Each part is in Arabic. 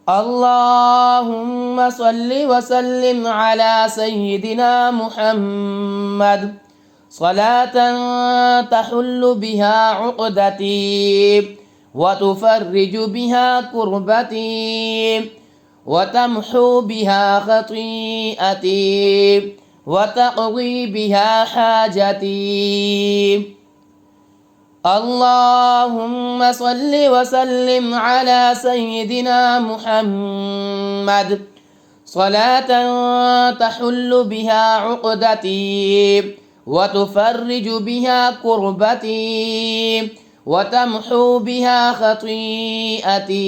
اللهم صل وسلم على سيدنا محمد صلاة تحل بها عقدتي وتفرج بها كربتي وتمحو بها خطيئتي وتقضي بها حاجتي. اللهم صل وسلم على سيدنا محمد صلاة تحل بها عقدتي وتفرج بها كربتي وتمحو بها خطيئتي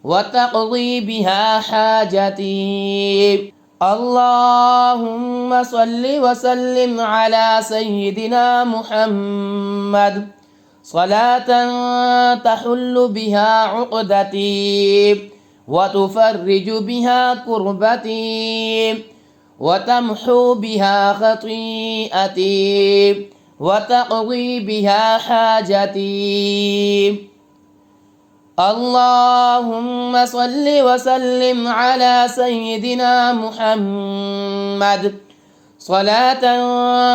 وتقضي بها حاجتي. اللهم صل وسلم على سيدنا محمد صلاة تحل بها عقدتي وتفرج بها كربتي وتمحو بها خطيئتي وتقضي بها حاجتي. اللهم صل وسلم على سيدنا محمد صلاة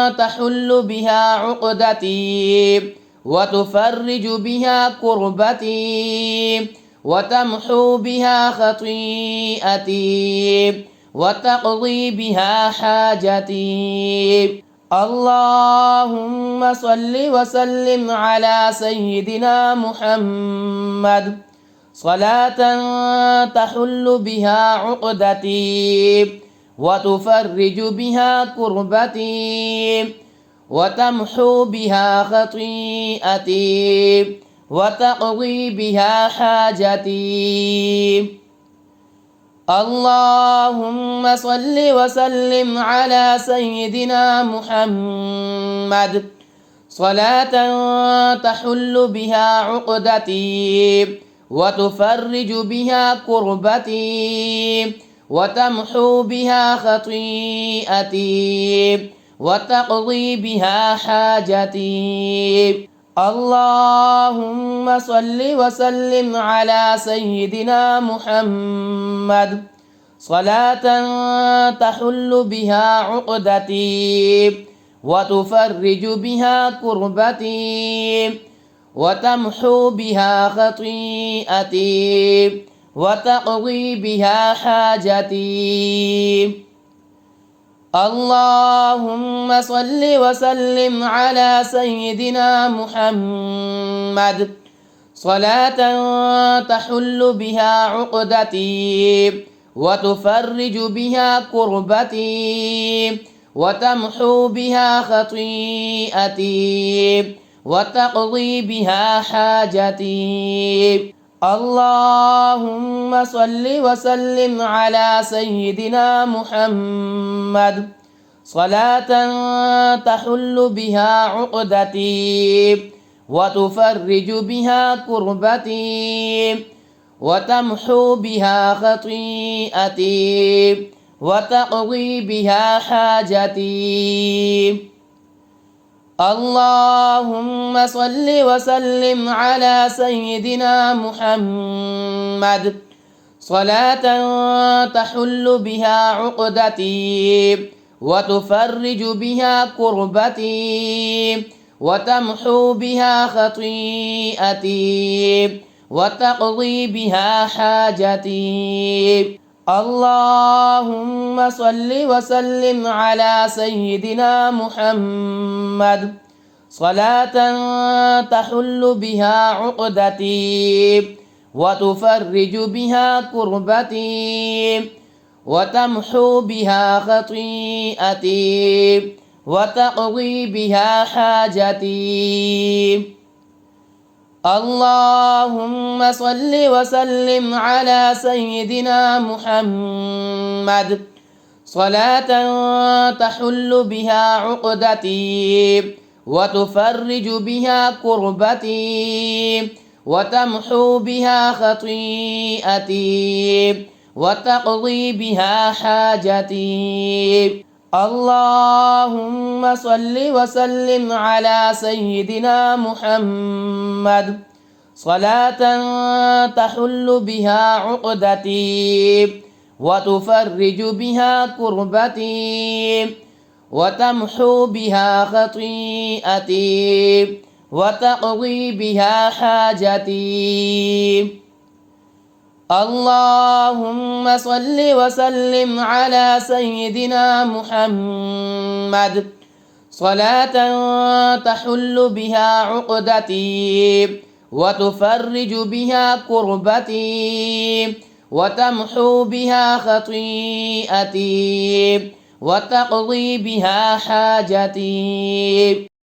تحل بها عقدتي وتفرج بها كربتي وتمحو بها خطيئتي وتقضي بها حاجتي. اللهم صل وسلم على سيدنا محمد صلاة تحل بها عقدتي وتفرج بها كربتي وتمحو بها خطيئتي وتقضي بها حاجتي. اللهم صل وسلم على سيدنا محمد صلاة تحل بها عقدتي وتفرج بها كربتي وتمحو بها خطيئتي وتقضي بها حاجتي. اللهم صل وسلم على سيدنا محمد صلاة تحل بها عقدتي وتفرج بها كربتي وتمحو بها خطيئتي وتقضي بها حاجتي. اللهم صل وسلم على سيدنا محمد صلاة تحل بها عقدتي وتفرج بها كربتي وتمحو بها خطيئتي وتقضي بها حاجتي. اللهم صل وسلم على سيدنا محمد صلاة تحل بها عقدتي وتفرج بها كربتي وتمحو بها خطيئتي وتقضي بها حاجتي. اللهم صل وسلم على سيدنا محمد صلاة تحل بها عقدتي وتفرج بها كربتي وتمحو بها خطيئتي وتقضي بها حاجتي. اللهم صل وسلم على سيدنا محمد صلاة تحل بها عقدتي وتفرج بها كربتي وتمحو بها خطيئتي وتقضي بها حاجتي. اللهم صل وسلم على سيدنا محمد صلاة تحل بها عقدتي وتفرج بها كربتي وتمحو بها خطيئتي وتقضي بها حاجتي. اللهم صل وسلم على سيدنا محمد صلاة تحل بها عقدتي وتفرج بها كربتي وتمحو بها خطيئتي وتقضي بها حاجتي. اللهم صل وسلم على سيدنا محمد صلاة تحل بها عقدتي وتفرج بها كربتي وتمحو بها خطيئتي وتقضي بها حاجتي.